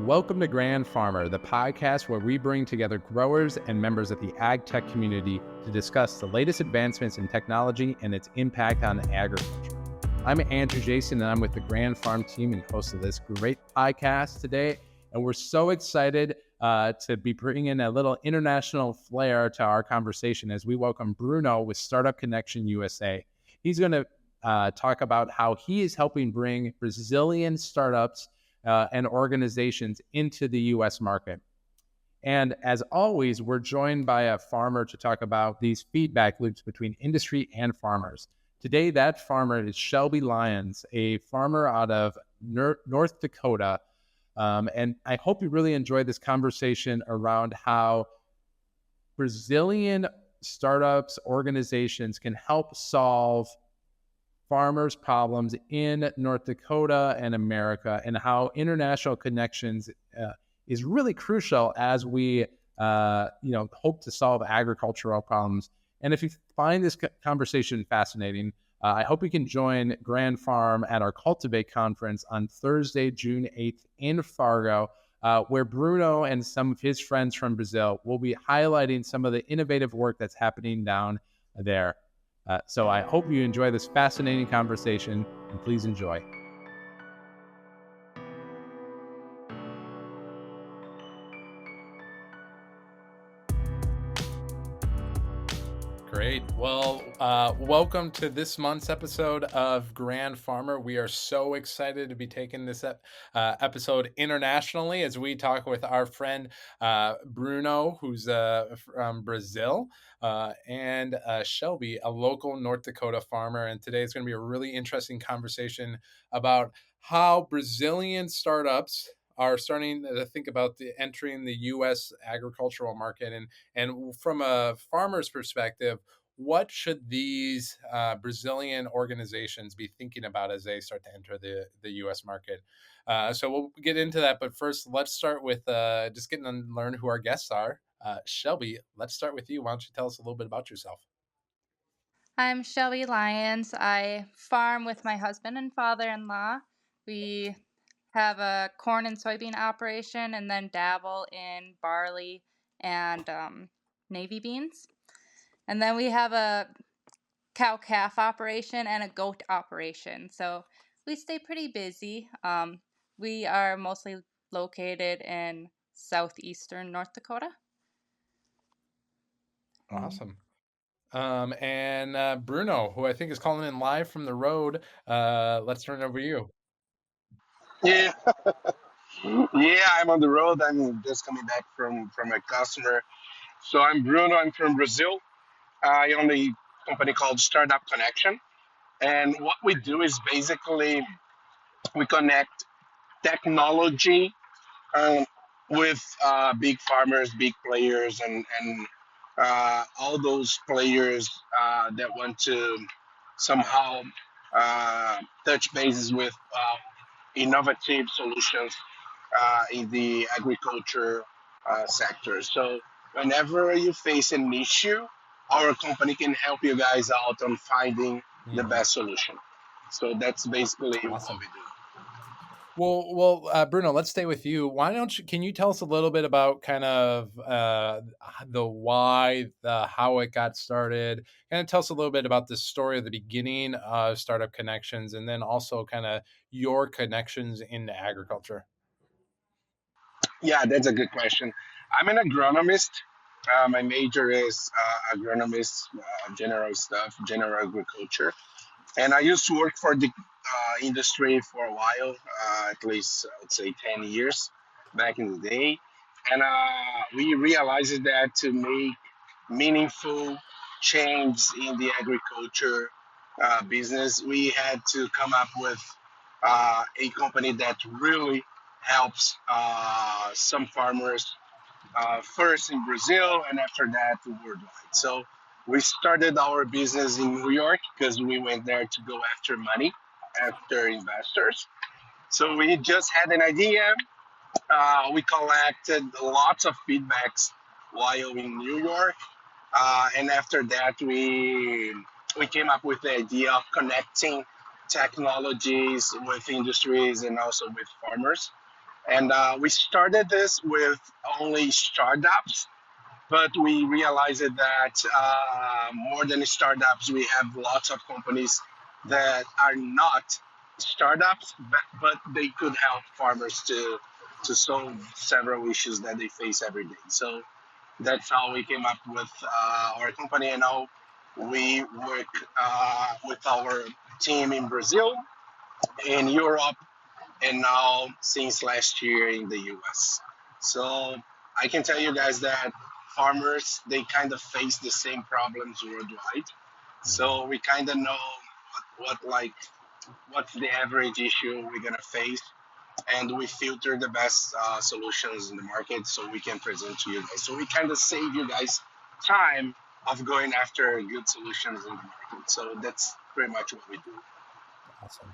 Welcome to Grand Farmer, the podcast where we bring together growers and members of the ag tech community to discuss the latest advancements in technology and its impact on agriculture. I'm Andrew Jason, and I'm with the Grand Farm team and host of this great podcast today. And we're so excited to be bringing in a little international flair to our conversation as we welcome Bruno with Startup Connection USA. He's going to talk about how he is helping bring Brazilian startups and organizations into the U.S. market. And as always, we're joined by a farmer to talk about these feedback loops between industry and farmers. Today, that farmer is Shelby Lyons, a farmer out of North Dakota. And I hope you really enjoy this conversation around how Brazilian startups, organizations can help solve farmers' problems in North Dakota and America, and how international connections is really crucial as we hope to solve agricultural problems. And if you find this conversation fascinating, I hope you can join Grand Farm at our Cultivate conference on Thursday, June 8th in Fargo, where Bruno and some of his friends from Brazil will be highlighting some of the innovative work that's happening down there. So I hope you enjoy this fascinating conversation, and please enjoy. Great. Well, welcome to this month's episode of Grand Farmer. We are so excited to be taking this episode internationally as we talk with our friend Bruno, who's from Brazil, and Shelby, a local North Dakota farmer. And today is going to be a really interesting conversation about how Brazilian startups are starting to think about entering the U.S. agricultural market. And from a farmer's perspective, what should these Brazilian organizations be thinking about as they start to enter the U.S. market? So we'll get into that. But first, let's start with just getting to learn who our guests are. Shelby, let's start with you. Why don't you tell us a little bit about yourself? I'm Shelby Lyons. I farm with my husband and father-in-law. We have a corn and soybean operation and then dabble in barley and navy beans. And then we have a cow-calf operation and a goat operation. So we stay pretty busy. We are mostly located in southeastern North Dakota. Awesome. And Bruno, who I think is calling in live from the road, let's turn it over to you. Yeah, yeah, I'm on the road. I'm just coming back from a customer. So I'm Bruno. I'm from Brazil. I own a company called Startup Connection, and what we do is basically we connect technology um, with big farmers, big players, and all those players that want to somehow touch bases with innovative solutions in the agriculture sector. So whenever you face an issue, our company can help you guys out on finding the best solution. So that's basically Awesome. what we do. Well, Bruno, let's stay with you. Can you tell us a little bit about kind of the why, how it got started? Kind of tell us a little bit about the story of the beginning of Startup Connections, and then also kind of your connections into agriculture. Yeah, that's a good question. I'm an agronomist. My major is agronomist, general stuff, general agriculture. And I used to work for the industry for a while, at least I would say 10 years back in the day. And we realized that to make meaningful change in the agriculture business, we had to come up with a company that really helps some farmers first in Brazil and after that worldwide. So we started our business in New York because we went there to go after money, after investors. So we just had an idea. We collected lots of feedbacks while in New York, and after that we came up with the idea of connecting technologies with industries and also with farmers. And we started this with only startups, but we realized that more than startups, we have lots of companies that are not startups, but they could help farmers to solve several issues that they face every day. So that's how we came up with our company, and now we work with our team in Brazil, in Europe, and now since last year in the US. So I can tell you guys that farmers they kind of face the same problems worldwide. So we kind of know what like what's the average issue we're gonna face, and we filter the best solutions in the market so we can present to you guys. So we kind of save you guys time of going after good solutions in the market. So that's pretty much what we do. Awesome.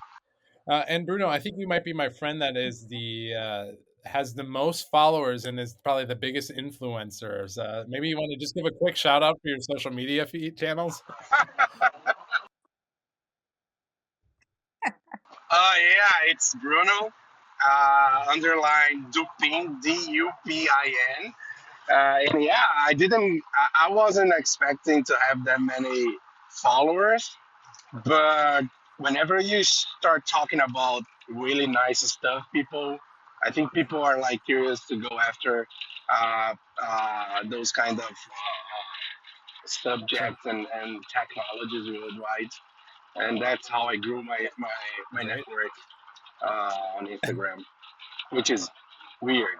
And Bruno, I think you might be my friend that is the has the most followers and is probably the biggest influencers. Maybe you want to just give a quick shout out for your social media feed channels. Yeah, it's Bruno, underline Dupin, Dupin. And yeah, I wasn't expecting to have that many followers, but whenever you start talking about really nice stuff, I think people are like curious to go after those kind of Sure. subjects and technologies worldwide. And that's how I grew my Great. network on Instagram, which is weird.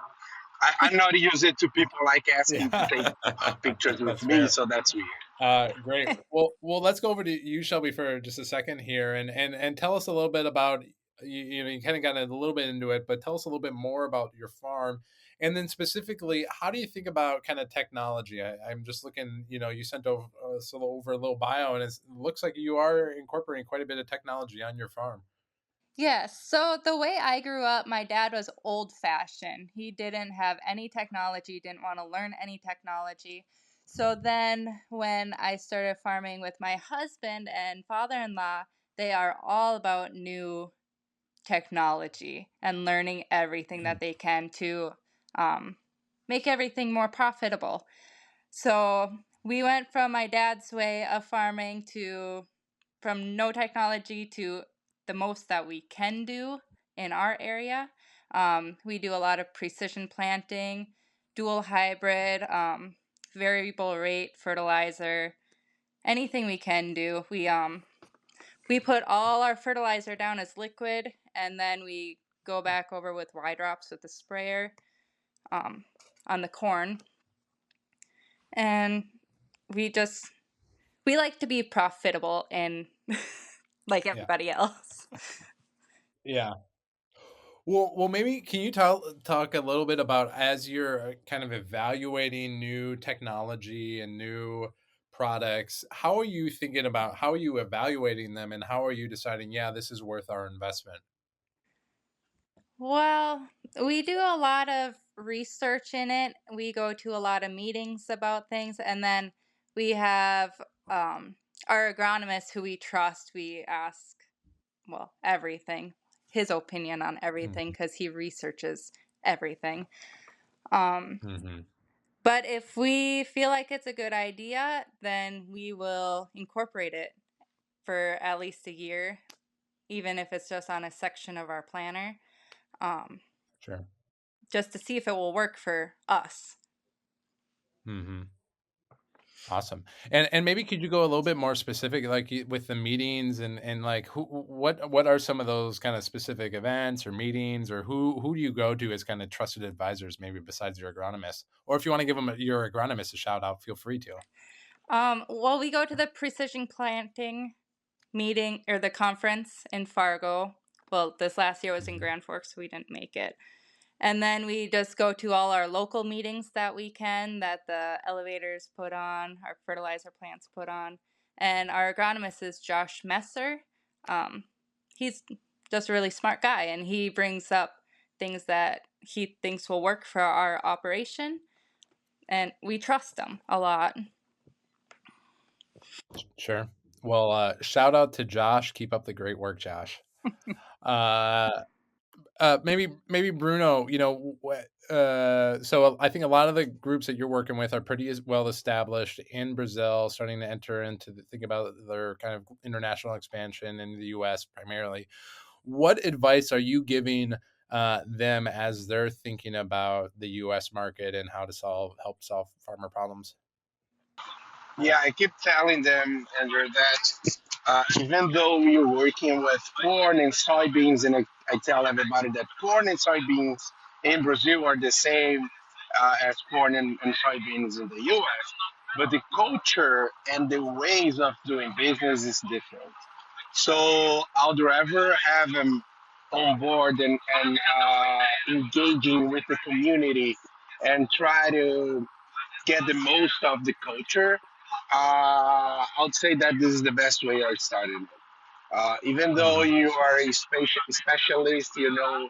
I'm not used to people like asking to Yeah. take pictures with That's me, fair. so that's weird. Great. Well, let's go over to you, Shelby, for just a second here, and tell us a little bit about you know you kind of got a little bit into it, but tell us a little bit more about your farm, and then specifically, how do you think about kind of technology? I'm just looking, you know, you sent over a little bio, and it looks like you are incorporating quite a bit of technology on your farm. Yes. So the way I grew up, my dad was old fashioned. He didn't have any technology, didn't want to learn any technology. So then when I started farming with my husband and father in law, they are all about new technology and learning everything that they can to um, make everything more profitable. So we went from my dad's way of farming to from no technology to the most that we can do in our area. We do a lot of precision planting, dual hybrid, variable rate fertilizer, anything we can do. We put all our fertilizer down as liquid, and then we go back over with Y drops with the sprayer um, on the corn, and we just we like to be profitable and like Yeah. everybody else. Yeah. Well, maybe can you talk a little bit about as you're kind of evaluating new technology and new products, how are you thinking about how are you evaluating them and how are you deciding, yeah, this is worth our investment? Well, we do a lot of research in it. We go to a lot of meetings about things, and then we have um, our agronomist who we trust. We ask, well, everything, his opinion on everything Mhm. because he researches everything. Um, Mhm. but if we feel like it's a good idea, then we will incorporate it for at least a year, even if it's just on a section of our planner. Um, Sure. just to see if it will work for us. Mhm. Awesome. And maybe could you go a little bit more specific, like with the meetings and like what are some of those kind of specific events or meetings or who do you go to as kind of trusted advisors, maybe besides your agronomist, or if you want to give them your agronomist a shout out, feel free to. Well, we go to the precision planting meeting or the conference in Fargo. Well, this last year was in Mhm. Grand Forks, so we didn't make it. And then we just go to all our local meetings that we can, that the elevators put on, our fertilizer plants put on. And our agronomist is Josh Messer. He's just a really smart guy, and he brings up things that he thinks will work for our operation. And we trust him a lot. Sure. Well, shout out to Josh. Keep up the great work, Josh. Uh, Maybe Bruno, so I think a lot of the groups that you're working with are pretty well established in Brazil, starting to enter into think about their kind of international expansion in the U.S. primarily. What advice are you giving them as they're thinking about the U.S. market and how to help solve farmer problems? Yeah, I keep telling them, Andrew, that even though we're working with corn and soybeans, and I tell everybody that corn and soybeans in Brazil are the same as corn and soybeans in the US, but the culture and the ways of doing business is different. So I'd rather have them on board and engaging with the community and try to get the most of the culture. I would say that this is the best way I started. Even though Mhm. you are a specialist, a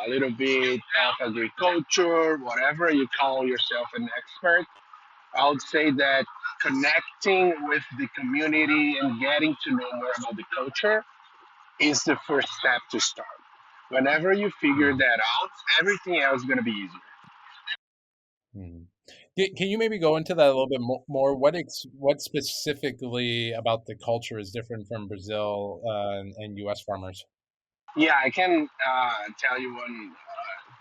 little bit of agriculture, whatever you call yourself an expert, I would say that connecting with the community and getting to know more about the culture is the first step to start. Whenever you figure Mhm. that out, everything else is going to be easier. Mhm. Can you maybe go into that a little bit more? What specifically about the culture is different from Brazil and U.S. farmers? Yeah, I can tell you one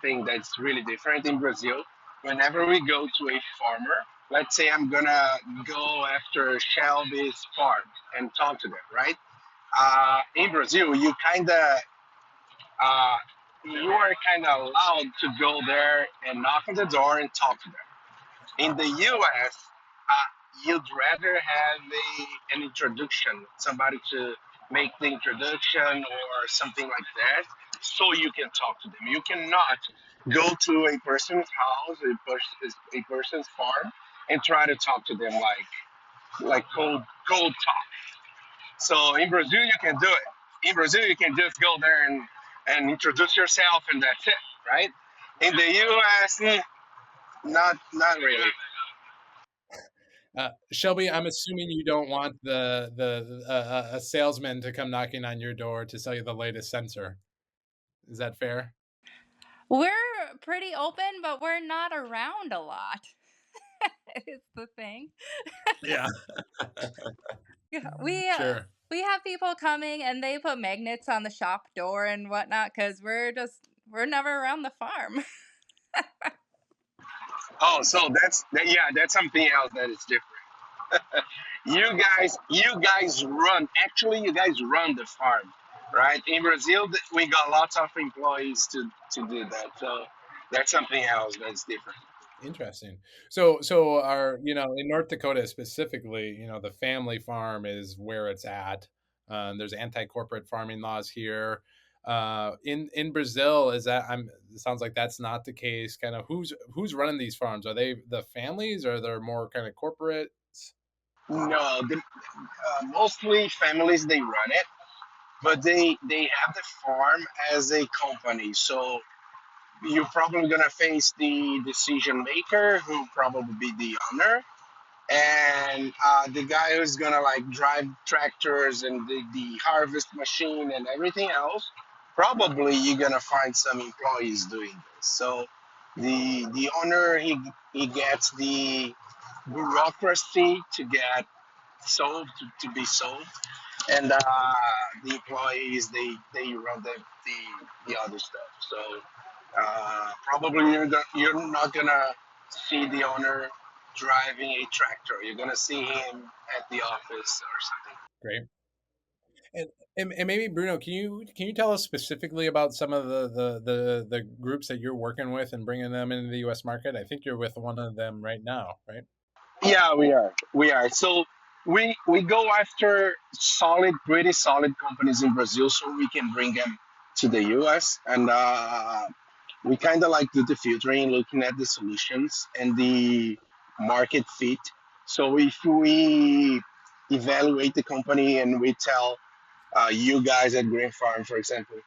thing that's really different in Brazil. Whenever we go to a farmer, let's say I'm gonna go after Shelby's farm and talk to them, right? In Brazil, uh, you are kind of allowed to go there and knock on the door and talk to them. In the U.S., you'd rather have an introduction, somebody to make the introduction or something like that, so you can talk to them. You cannot go to a person's house, a person's farm, and try to talk to them like cold talk. So in Brazil, you can do it. In Brazil, you can just go there and introduce yourself, and that's it, right? In the U.S., not really. Shelby, I'm assuming you don't want the a salesman to come knocking on your door to sell you the latest sensor. Is that fair? We're pretty open, but we're not around a lot. Is the thing. Yeah, Yeah, we sure. we have people coming and they put magnets on the shop door and whatnot because we're never around the farm. Oh, so yeah, that's something else that is different. You guys run. Actually, you guys run the farm, right? In Brazil, we got lots of employees to do that. So that's something else that's different. Interesting. So our, in North Dakota specifically, the family farm is where it's at. There's anti-corporate farming laws here. In Brazil, it sounds like that's not the case. Kind of who's running these farms? Are they the families, or they're more kind of corporate? No, mostly families they run it, but they have the farm as a company. So you're probably gonna face the decision maker, who probably be the owner, and the guy who's gonna like drive tractors and the harvest machine and everything else. Probably you're gonna find some employees doing this. So the owner he gets the bureaucracy to get sold to be sold, and the employees they run the other stuff. So probably you're not gonna see the owner driving a tractor. You're gonna see him at the office or something. Great. And maybe Bruno, can you tell us specifically about some of the groups that you're working with and bringing them into the U.S. market? I think you're with one of them right now, right? Yeah, we are. We are. So we go after pretty solid companies in Brazil, so we can bring them to the U.S. and we kind of like do the filtering, looking at the solutions and the market fit. So if we evaluate the company and we tell you guys at Green Farm, for example,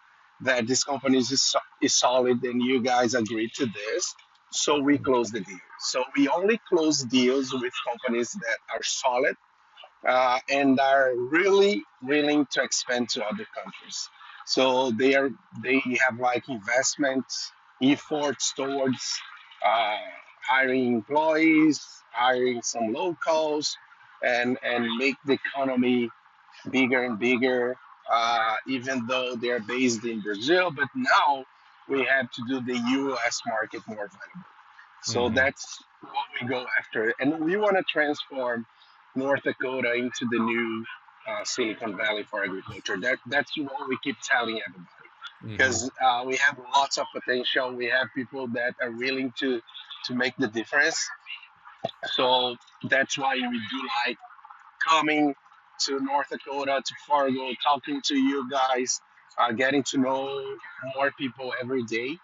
that this company is solid and you guys agree to this, so we close the deal. So we only close deals with companies that are solid and are really willing to expand to other countries. So they have like investment efforts towards uh, hiring employees, hiring some locals, and make the economy bigger and bigger. Even though they're based in Brazil, but now we have to do the U.S. market more valuable. So Hmm. that's what we go after, and we want to transform North Dakota into the new Silicon Valley for agriculture. That's what we keep telling everybody Hmm. because we have lots of potential. We have people that are willing to make the difference. So that's why we do like coming to North Dakota, to Fargo, talking to you guys, getting to know more people every day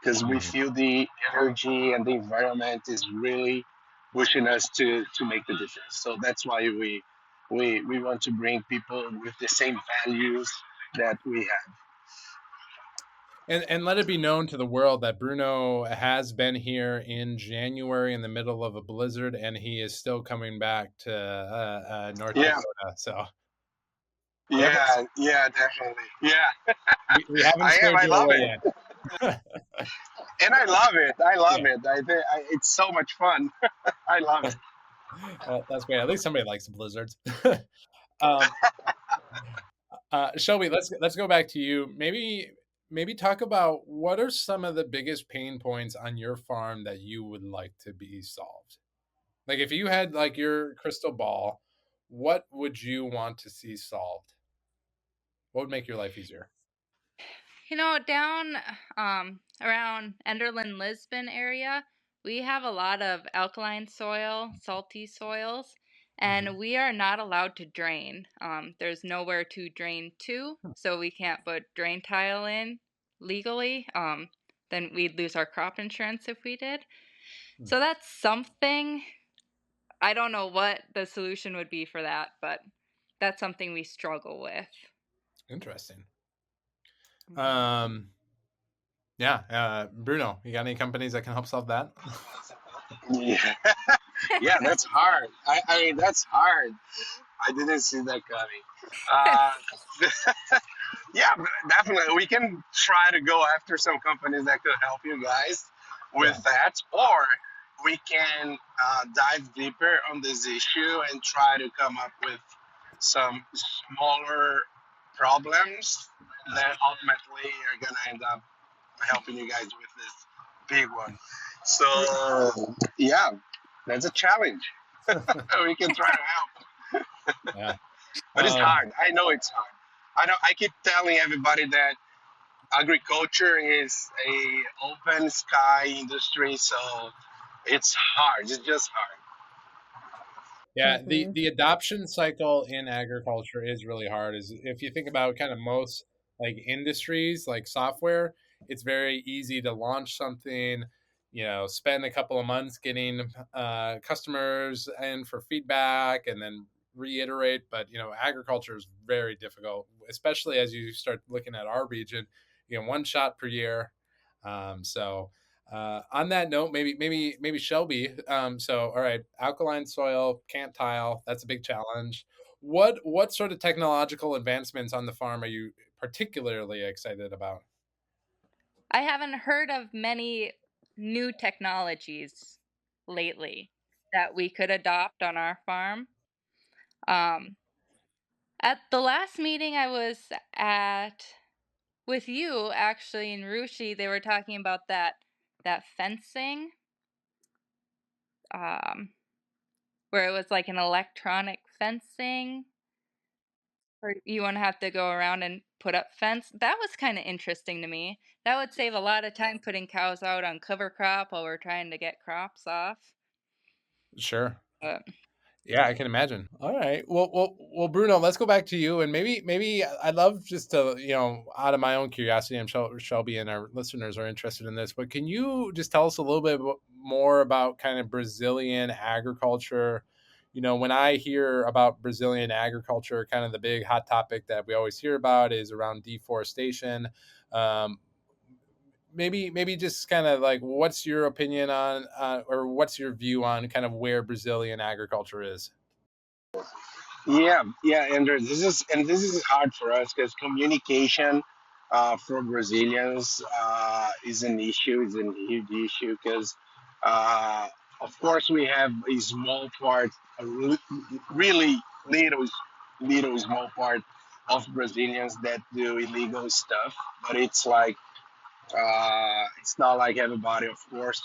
because we Hmm. feel the energy and the environment is really pushing us to make the difference. So that's why we want to bring people with the same values that we have. And let it be known to the world that Bruno has been here in January in the middle of a blizzard, and he is still coming back to North Yeah, Dakota. So we haven't yeah, definitely. Yeah, we haven't I am. scared I you love away it, yet. and I love it. I love Yeah. it. It's so much fun. I love it. Well, that's great. At least somebody likes the blizzards. um, Shelby, let's go back to you. Maybe talk about what are some of the biggest pain points on your farm that you would like to be solved. Like if you had like your crystal ball, what would you want to see solved? What would make your life easier? Down around Enderlin, Lisbon area, we have a lot of alkaline soil, salty soils, Hmm. and we are not allowed to drain. There's nowhere to drain to, so we can't put drain tile in legally. Then we'd lose our crop insurance if we did. So that's something. I don't know what the solution would be for that, but that's something we struggle with. Interesting. Mhm. Um, yeah, Bruno, you got any companies that can help solve that? Yeah, yeah, that's hard. I mean, that's hard. I didn't see that coming. Uh, yeah, but definitely, we can try to go after some companies that could help you guys Yeah, with that, or we can dive deeper on this issue and try to come up with some smaller problems that ultimately are gonna end up helping you guys with this big one. So yeah, that's a challenge. We can try to help, yeah. but it's Um, hard. I know it's hard. I know. I keep telling everybody that agriculture is a open sky industry, so it's hard. It's just hard. Yeah, Mhm. the adoption cycle in agriculture is really hard. Is if you think about kind of most like industries like software, it's very easy to launch something, spend a couple of months getting customers in for feedback and then reiterate. But agriculture is very difficult, especially as you start looking at our region. One shot per year. So on that note, maybe Shelby. So, all right, alkaline soil, can't tile. That's a big challenge. What sort of technological advancements on the farm are you particularly excited about? I haven't heard of many new technologies lately that we could adopt on our farm. Um, at the last meeting I was at with you, actually, in Rushi, they were talking about that fencing, um, where it was like an electronic fencing, where you wouldn't have to go around and put up fence. That was kind of interesting to me. That would save a lot of time putting cows out on cover crop while we're trying to get crops off. Sure. But Yeah, I can imagine. All right. Well, Bruno, let's go back to you, and maybe I'd love just to, out of my own curiosity, I'm sure Shelby and our listeners are interested in this, but can you just tell us a little bit more about kind of Brazilian agriculture? When I hear about Brazilian agriculture, kind of the big hot topic that we always hear about is around deforestation. Um, maybe just kind of like what's your opinion on or what's your view on kind of where Brazilian agriculture is? Yeah, yeah, Andrew. This is hard for us because communication. for Brazilians is an issue. It's a huge issue because, of course, we have a small part, really little, little small part of Brazilians that do illegal stuff. But it's not like everybody, of course.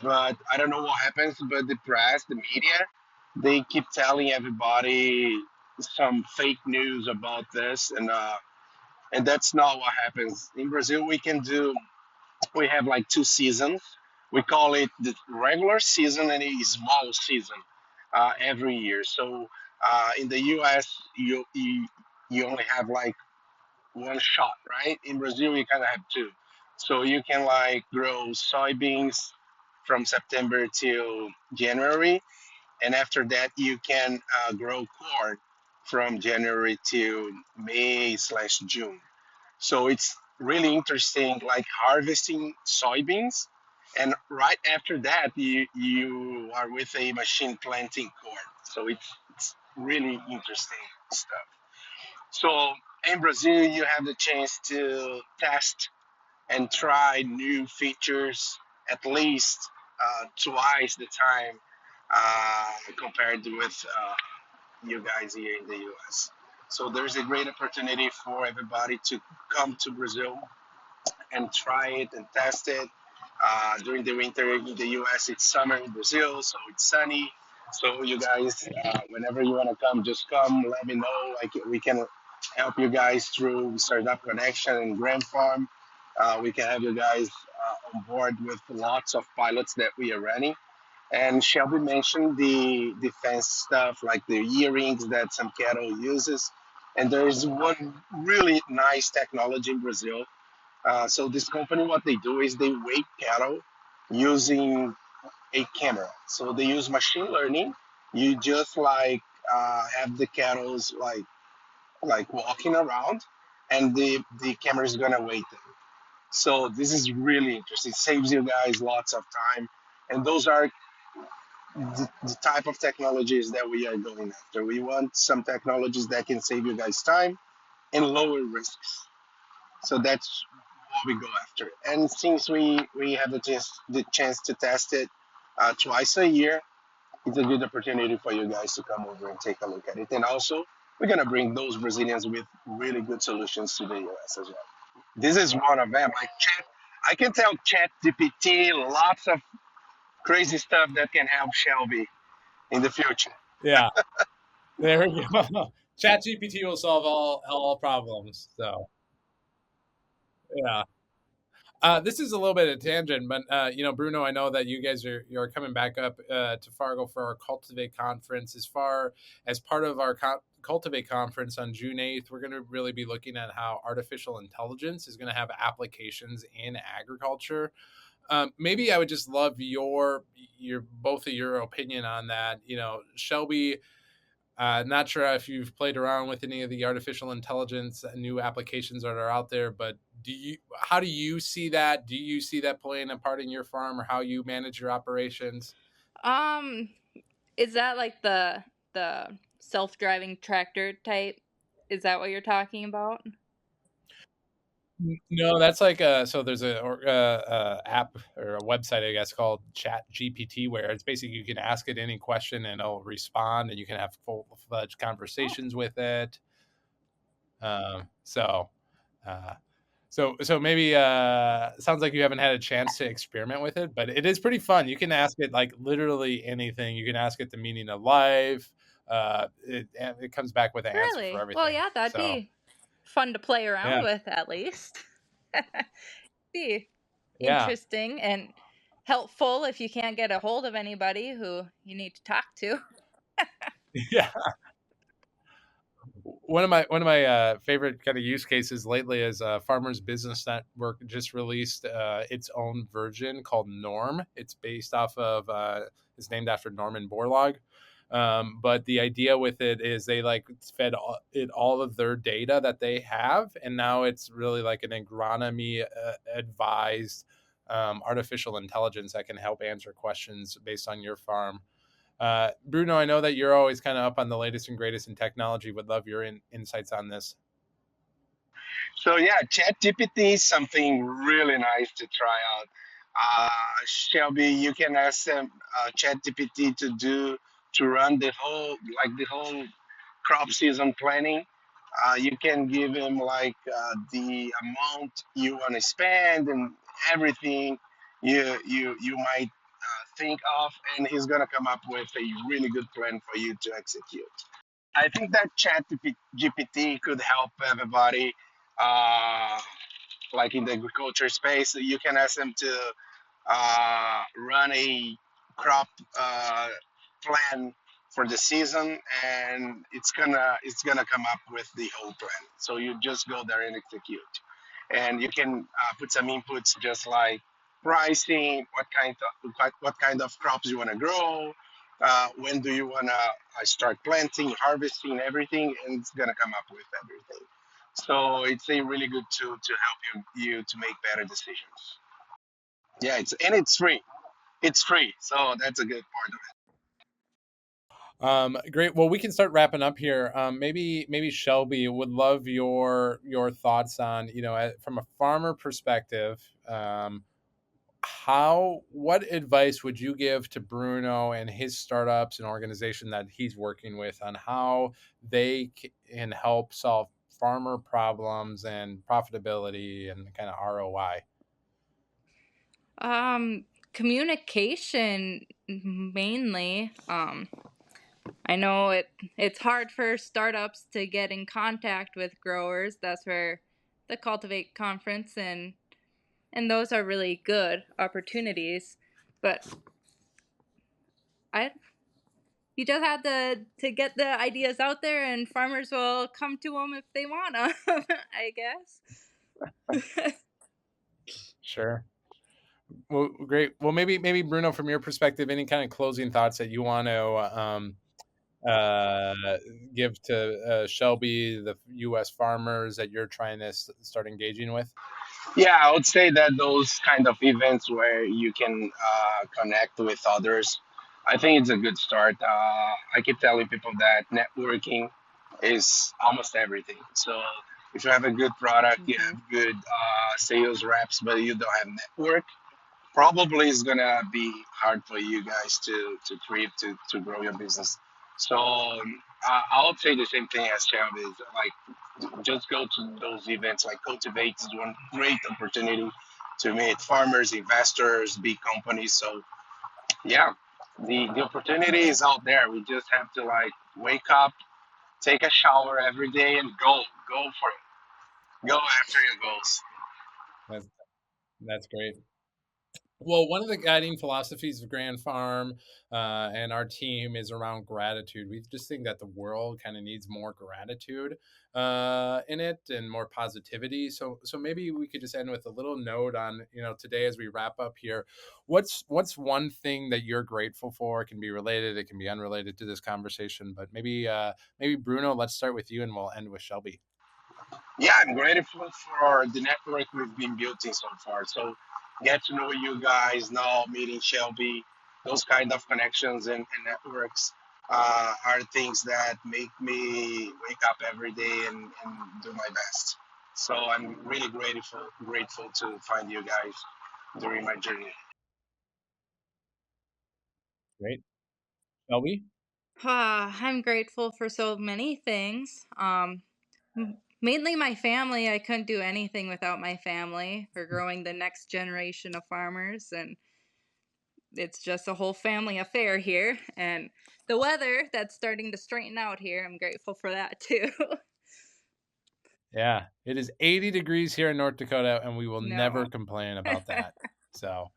But I don't know what happens. But the press, the media, they keep telling everybody some fake news about this, and that's not what happens in Brazil. We have like two seasons. We call it the regular season and a small season every year. So in the US, you only have like one shot, right? In Brazil, you kind of have two. So you can like grow soybeans from September till January, and after that you can grow corn from January to May/June. So it's really interesting, like harvesting soybeans, and right after that, you are with a machine planting corn. So it's really interesting stuff. So in Brazil, you have the chance to test and try new features at least twice the time compared with you guys here in the US. So there's a great opportunity for everybody to come to Brazil and try it and test it. During the winter in the US, it's summer in Brazil, so it's sunny. So you guys, whenever you want to come, just come. Let me know. Like we can help you guys through Startup Connection and Grand Farm. We can have you guys on board with lots of pilots that we are running. And Shelby mentioned the defense stuff, like the earrings that some cattle uses. And there's one really nice technology in Brazil. So this company, what they do is they weigh cattle using a camera. So they use machine learning. You just like have the cattle like walking around, and the camera is gonna weigh them. So this is really interesting. It saves you guys lots of time, and those are the type of technologies that we are going after. We want some technologies that can save you guys time and lower risks. So that's what we go after. And since we have the chance to test it twice a year, it's a good opportunity for you guys to come over and take a look at it. And also, we're gonna bring those Brazilians with really good solutions to the US as well. This is one of them. Like Chat, I can tell Chat GPT lots of crazy stuff that can help Shelby in the future. Yeah, there we go. Chat GPT will solve all problems. So yeah. This is a little bit of a tangent, but Bruno, I know that you guys you're coming back up to Fargo for our Cultivate conference. As far as part of our Cultivate conference on June 8th, we're going to really be looking at how artificial intelligence is going to have applications in agriculture. Maybe I would just love your both of your opinion on that. Shelby, not sure if you've played around with any of the artificial intelligence new applications that are out there, but how do you see that? Do you see that playing a part in your farm or how you manage your operations? Um, is that like the self-driving tractor type? Is that what you're talking about? No, that's like so there's a app or a website, I guess, called Chat GPT, where it's basically you can ask it any question and it'll respond, and you can have full-fledged conversations with it. Um, so, uh, so maybe sounds like you haven't had a chance to experiment with it, but it is pretty fun. You can ask it like literally anything. You can ask it the meaning of life. It comes back with an answer for Really? Well, everything. yeah, that'd So be fun to play around yeah, with at least. Be yeah, interesting and helpful if you can't get a hold of anybody who you need to talk to. yeah. One of my favorite kind of use cases lately is Farmers Business Network just released its own version called Norm. It's based off of it's named after Norman Borlaug. But the idea with it is they like fed it all of their data that they have, and now it's really like an agronomy advised artificial intelligence that can help answer questions based on your farm. Bruno, I know that you're always kind of up on the latest and greatest in technology. Would love your insights on this. So yeah, ChatGPT is something really nice to try out. Shelby, you can ask them ChatGPT to run the whole crop season planning. You can give him like the amount you want to spend and everything you might think of, and he's gonna come up with a really good plan for you to execute. I think that Chat GPT could help everybody, uh, like in the agriculture space. You can ask them to run a crop uh, plan for the season, and it's gonna come up with the whole plan. So you just go there and execute, and you can put some inputs just like pricing, what kind of crops you want to grow, when do you want to start planting, harvesting, everything, and it's gonna come up with everything. So it's a really good tool to help you to make better decisions. Yeah, it's free. It's free, so that's a good part of Great. Well, we can start wrapping up here. Maybe Shelby would love your thoughts on, from a farmer perspective. What advice would you give to Bruno and his startups and organization that he's working with on how they can help solve farmer problems and profitability and kind of ROI? Communication mainly. I know it's hard for startups to get in contact with growers. That's where the Cultivate conference and those are really good opportunities. But I you just have to get the ideas out there, and farmers will come to them if they want them. I guess. Sure. Well, great. Well, maybe Bruno, from your perspective, any kind of closing thoughts that you want to uh, give to Shelby, the U.S. farmers that you're trying to start engaging with? Yeah, I would say that those kind of events where you can connect with others, I think it's a good start. I keep telling people that networking is almost everything. So if you have a good product, you Hmm. have good sales reps, but you don't have network, probably it's gonna be hard for you guys to create to grow your business. So I would say the same thing as Shelby is like just go to those events. Like Cultivate is one great opportunity to meet farmers, investors, big companies. So yeah, the opportunity is out there. We just have to like wake up, take a shower every day, and go for it. Go after your goals. That's, that's great. Well, one of the guiding philosophies of Grand Farm and our team is around gratitude. We just think that the world kind of needs more gratitude in it and more positivity. So maybe we could just end with a little note on, today as we wrap up here. What's one thing that you're grateful for? It can be related, it can be unrelated to this conversation, but maybe Bruno, let's start with you and we'll end with Shelby. Yeah, I'm grateful for the network we've been building so far. So get to know you guys now, meeting Shelby, those kind of connections and networks are things that make me wake up every day and do my best. So I'm really grateful to find you guys during my journey. Great. Shelby? I'm grateful for so many things. Mainly my family. I couldn't do anything without my family. We're growing the next generation of farmers, and it's just a whole family affair here. And the weather that's starting to straighten out here, I'm grateful for that too. Yeah, it is 80 degrees here in North Dakota, and we will never No. complain about that. So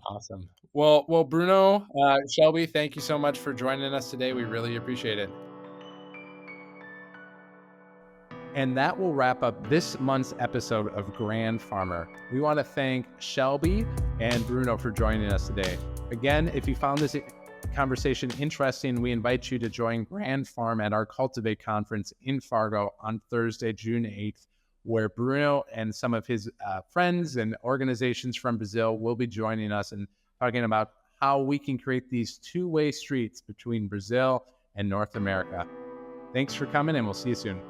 awesome. Well, Bruno, Shelby, thank you so much for joining us today. We really appreciate it. And that will wrap up this month's episode of Grand Farmer. We want to thank Shelby and Bruno for joining us today. Again, if you found this conversation interesting, we invite you to join Grand Farm at our Cultivate conference in Fargo on Thursday, June 8th, where Bruno and some of his friends and organizations from Brazil will be joining us and talking about how we can create these two-way streets between Brazil and North America. Thanks for coming, and we'll see you soon.